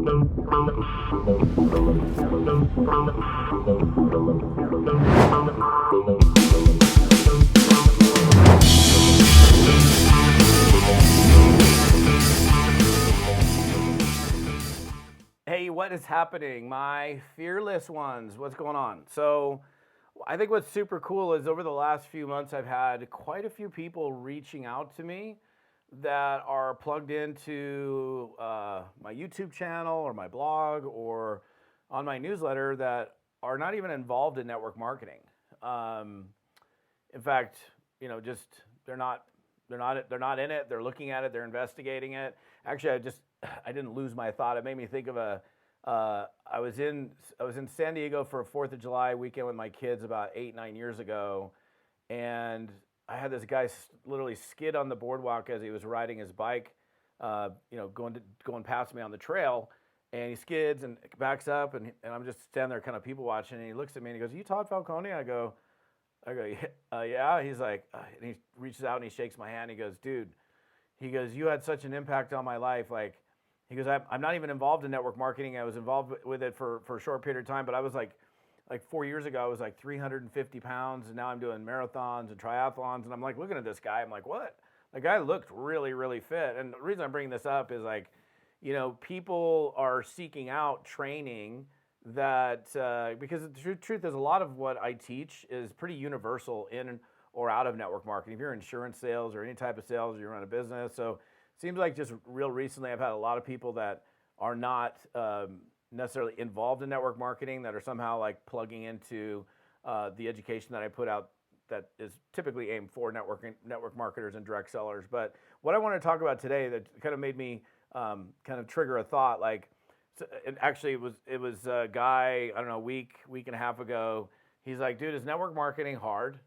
Hey, what is happening, my fearless ones? What's going on? So, I think what's super cool is over the last few months, I've had quite a few people reaching out to me that are plugged into my YouTube channel or my blog or on my newsletter that are not even involved in network marketing. Um, in fact, just they're not in it. They're looking at it. They're investigating it. Actually, I didn't lose my thought. It made me think of I was in San Diego for a 4th of July weekend with my kids about 8-9 years ago, and I had this guy literally skid on the boardwalk as he was riding his bike, going past me on the trail, and he skids and backs up, and I'm just standing there kind of people watching, and he looks at me and he goes, "Are you Todd Falcone?" I go, yeah. He's like, and he reaches out and he shakes my hand. He goes, "Dude," he goes, "you had such an impact on my life." Like, he goes, I'm not even involved in network marketing. I was involved with it for a short period of time, but I was like 4 years ago, I was like 350 pounds, and now I'm doing marathons and triathlons, and I'm like looking at this guy. I'm like, what? The guy looked really, really fit. And the reason I'm bringing this up is people are seeking out training that because the truth is a lot of what I teach is pretty universal in or out of network marketing. If you're in insurance sales or any type of sales, you run a business. So it seems like just real recently I've had a lot of people that are not necessarily involved in network marketing that are somehow like plugging into the education that I put out that is typically aimed for network marketers and direct sellers. But what I want to talk about today that kind of made me kind of trigger a thought, actually it was a guy, I don't know, a week and a half ago. He's like, "Dude, is network marketing hard?"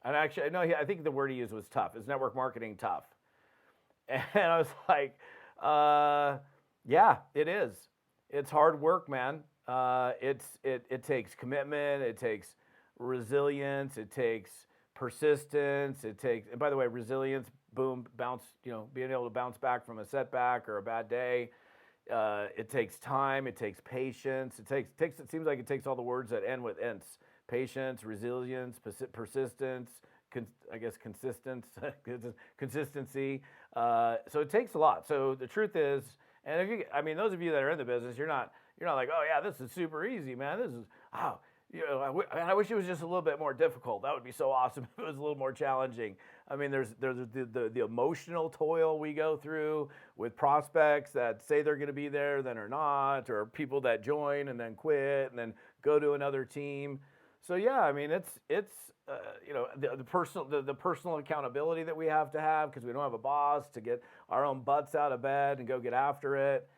And actually, no, I think the word he used was tough. Is network marketing tough? And I was like, yeah, it is. It's hard work, man. It takes commitment. It takes resilience. It takes persistence. And by the way, resilience, boom, bounce, being able to bounce back from a setback or a bad day. It takes time. It takes patience. It seems like it takes all the words that end with "ence." Patience, resilience, persistence, consistency. So it takes a lot. So the truth is, and those of you that are in the business, you're not like, "Oh yeah, this is super easy, man. This is I wish it was just a little bit more difficult. That would be so awesome if it was a little more challenging." I mean, there's the emotional toil we go through with prospects that say they're going to be there, then are not, or people that join and then quit and then go to another team. So yeah, I mean, it's the personal accountability that we have to have because we don't have a boss to get our own butts out of bed and go get after it.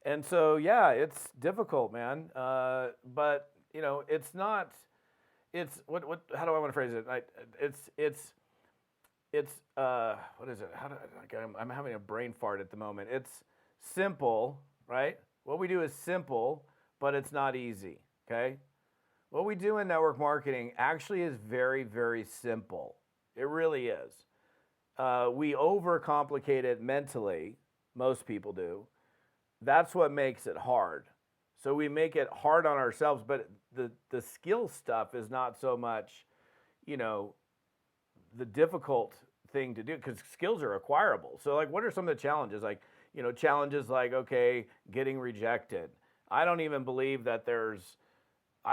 And so yeah, it's difficult, man. But it's not. It's what? How do I want to phrase it? It's what is it? I'm having a brain fart at the moment. It's simple, right? What we do is simple, but it's not easy. Okay. What we do in network marketing actually is very, very simple. It really is. We overcomplicate it mentally. Most people do. That's what makes it hard. So we make it hard on ourselves, but the skill stuff is not so much, the difficult thing to do because skills are acquirable. So what are some of the challenges? Challenges like, okay, getting rejected. I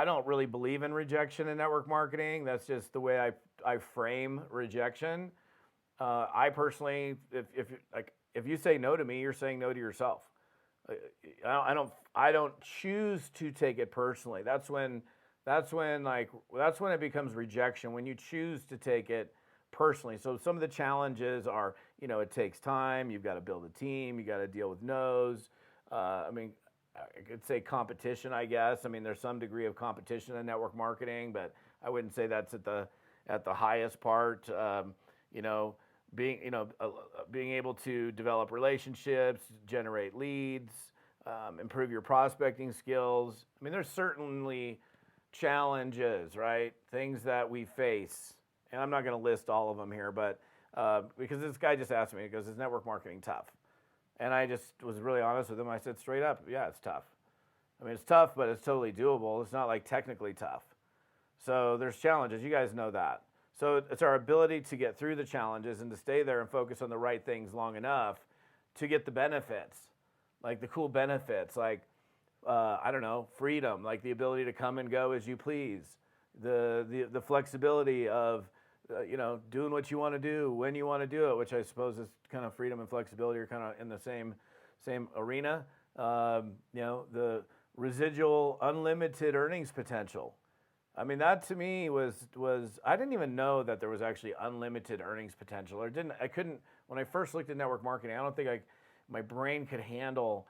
don't really believe in rejection in network marketing. That's just the way I frame rejection. I personally, if you say no to me, you're saying no to yourself. I don't choose to take it personally. That's when it becomes rejection, when you choose to take it personally. So some of the challenges are, it takes time. You've got to build a team. You got to deal with no's. I could say competition, I guess. There's some degree of competition in network marketing, but I wouldn't say that's at the highest part. Being able to develop relationships, generate leads, improve your prospecting skills. There's certainly challenges, right? Things that we face, and I'm not going to list all of them here, but because this guy just asked me, he goes, "Is network marketing tough?" And I just was really honest with him. I said straight up, yeah, it's tough. I mean, it's tough, but it's totally doable. It's not like technically tough. So there's challenges. You guys know that. So it's our ability to get through the challenges and to stay there and focus on the right things long enough to get the benefits, like the cool benefits, like, I don't know, freedom, like the ability to come and go as you please, the flexibility of, doing what you want to do when you want to do it, which I suppose is kind of freedom and flexibility are kind of in the same arena. The residual unlimited earnings potential. I mean, that to me was I didn't even know that there was actually unlimited earnings potential, or I couldn't when I first looked at network marketing. I don't think my brain could handle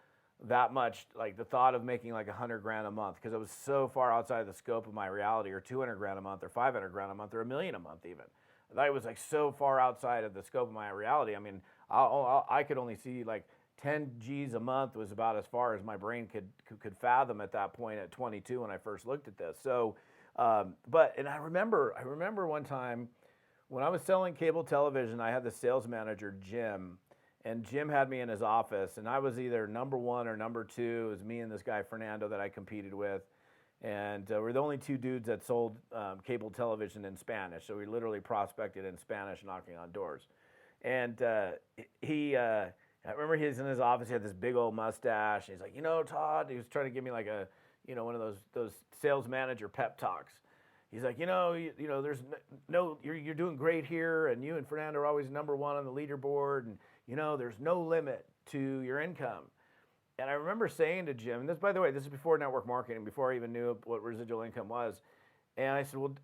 that much, like the thought of making like $100,000 a month, because it was so far outside of the scope of my reality, or $200,000 a month, or $500,000 a month, or $1 million a month even. That was like so far outside of the scope of my reality. I mean, I could only see like 10 G's a month was about as far as my brain could fathom at that point at 22 when I first looked at this. So, and I remember one time when I was selling cable television, I had the sales manager, Jim, and Jim had me in his office, and I was either number one or number two. It was me and this guy, Fernando, that I competed with. And we're the only two dudes that sold cable television in Spanish. So we literally prospected in Spanish, knocking on doors. And I remember he was in his office. He had this big old mustache. He's like, Todd, he was trying to give me like a, one of those sales manager pep talks. He's like, there's you're doing great here, and you and Fernando are always number one on the leaderboard, and there's no limit to your income. And I remember saying to Jim, and this, by the way, this is before network marketing, before I even knew what residual income was. And I said, well,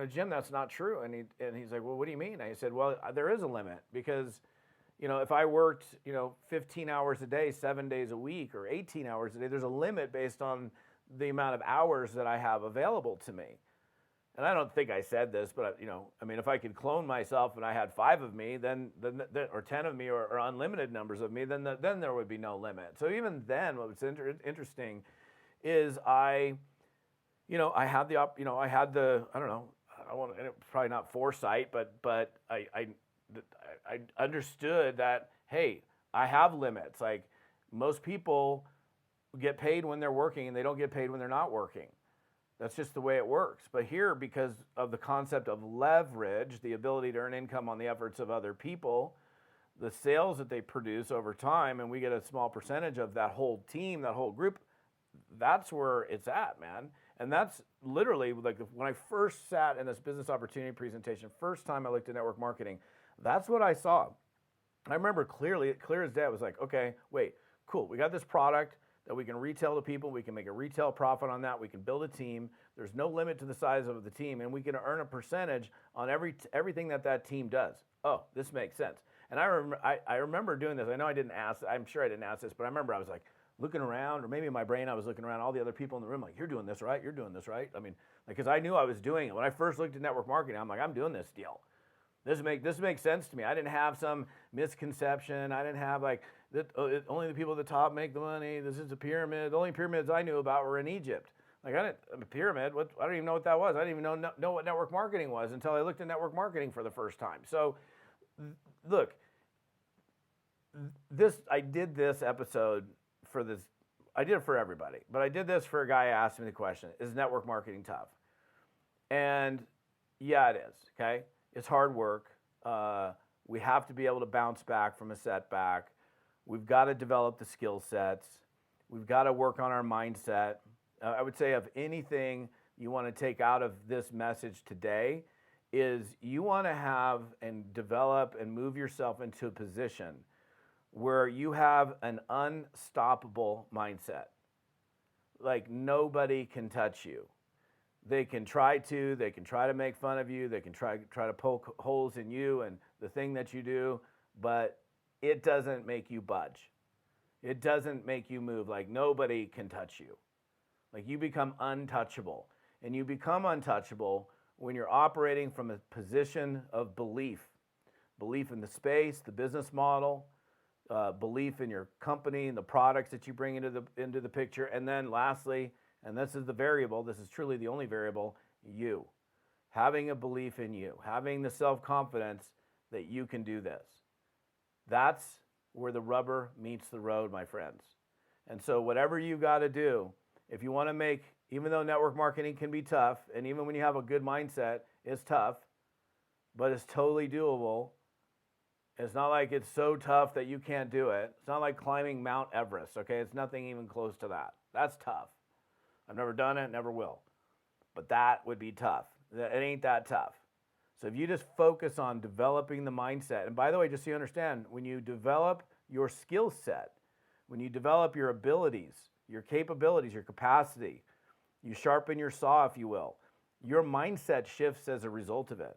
Jim, that's not true. And he's like, well, what do you mean? I said, well, there is a limit, because, if I worked, 15 hours a day, 7 days a week, or 18 hours a day, there's a limit based on the amount of hours that I have available to me. And I don't think I said this, but if I could clone myself and I had 5 of me, then or 10 of me, or unlimited numbers of me, then there would be no limit. So even then, what's interesting is I had the I don't know, probably not foresight, but I understood that, hey, I have limits. Like, most people get paid when they're working, and they don't get paid when they're not working. That's just the way it works. But here, because of the concept of leverage, the ability to earn income on the efforts of other people, the sales that they produce over time, and we get a small percentage of that whole team, that whole group, that's where it's at, man. And that's literally like when I first sat in this business opportunity presentation, first time I looked at network marketing, that's what I saw. I remember clear as day. I was like, okay, wait, cool. We got this product that we can retail to people. We can make a retail profit on that. We can build a team. There's no limit to the size of the team, and we can earn a percentage on everything that team does. Oh, this makes sense. And I remember doing this. I know I didn't ask. I'm sure I didn't ask this, but I remember I was like looking around, or maybe in my brain I was looking around all the other people in the room, like, you're doing this right. You're doing this right. I mean, because I knew I was doing it when I first looked at network marketing. I'm like, I'm doing this deal. This makes sense to me. I didn't have some misconception. I didn't have like only the people at the top make the money. This is a pyramid. The only pyramids I knew about were in Egypt. Like, a pyramid. I don't even know what that was. I didn't even know what network marketing was until I looked at network marketing for the first time. So, look, I did this episode for this. I did it for everybody, but I did this for a guy who asked me the question: is network marketing tough? And yeah, it is. Okay. It's hard work. We have to be able to bounce back from a setback. We've got to develop the skill sets. We've got to work on our mindset. I would say, of anything you want to take out of this message today, is you want to have and develop and move yourself into a position where you have an unstoppable mindset. Like, nobody can touch you. They can try to make fun of you. They can try to poke holes in you and the thing that you do, but it doesn't make you budge. It doesn't make you move. Like, nobody can touch you. Like, you become untouchable. And you become untouchable when you're operating from a position of belief. Belief in the space, the business model, belief in your company and the products that you bring into the picture. And then lastly, and this is the variable, this is truly the only variable, you. Having a belief in you, having the self-confidence that you can do this. That's where the rubber meets the road, my friends. And so whatever you got to do, if you want to make, even though network marketing can be tough, and even when you have a good mindset, it's tough, but it's totally doable. It's not like it's so tough that you can't do it. It's not like climbing Mount Everest, okay? It's nothing even close to that. That's tough. I've never done it, never will. But that would be tough. It ain't that tough. So if you just focus on developing the mindset, and by the way, just so you understand, when you develop your skill set, when you develop your abilities, your capabilities, your capacity, you sharpen your saw, if you will, your mindset shifts as a result of it.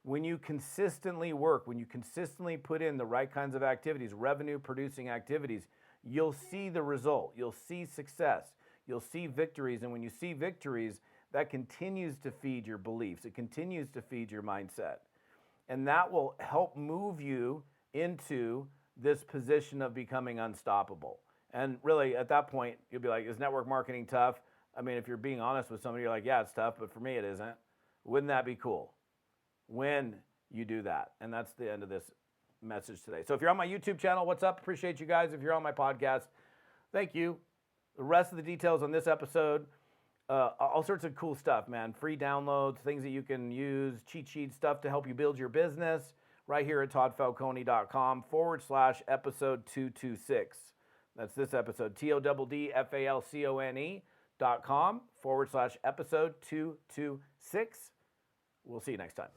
When you consistently work, when you consistently put in the right kinds of activities, revenue producing activities, you'll see the result. You'll see success. You'll see victories. And when you see victories, that continues to feed your beliefs. It continues to feed your mindset. And that will help move you into this position of becoming unstoppable. And really, at that point, you'll be like, is network marketing tough? I mean, if you're being honest with somebody, you're like, yeah, it's tough, but for me, it isn't. Wouldn't that be cool when you do that? And that's the end of this message today. So if you're on my YouTube channel, what's up? Appreciate you guys. If you're on my podcast, thank you. The rest of the details on this episode, all sorts of cool stuff, man. Free downloads, things that you can use, cheat sheet stuff to help you build your business right here at toddfalcone.com/episode 226. That's this episode, TODDFALCONE.com/episode 226. We'll see you next time.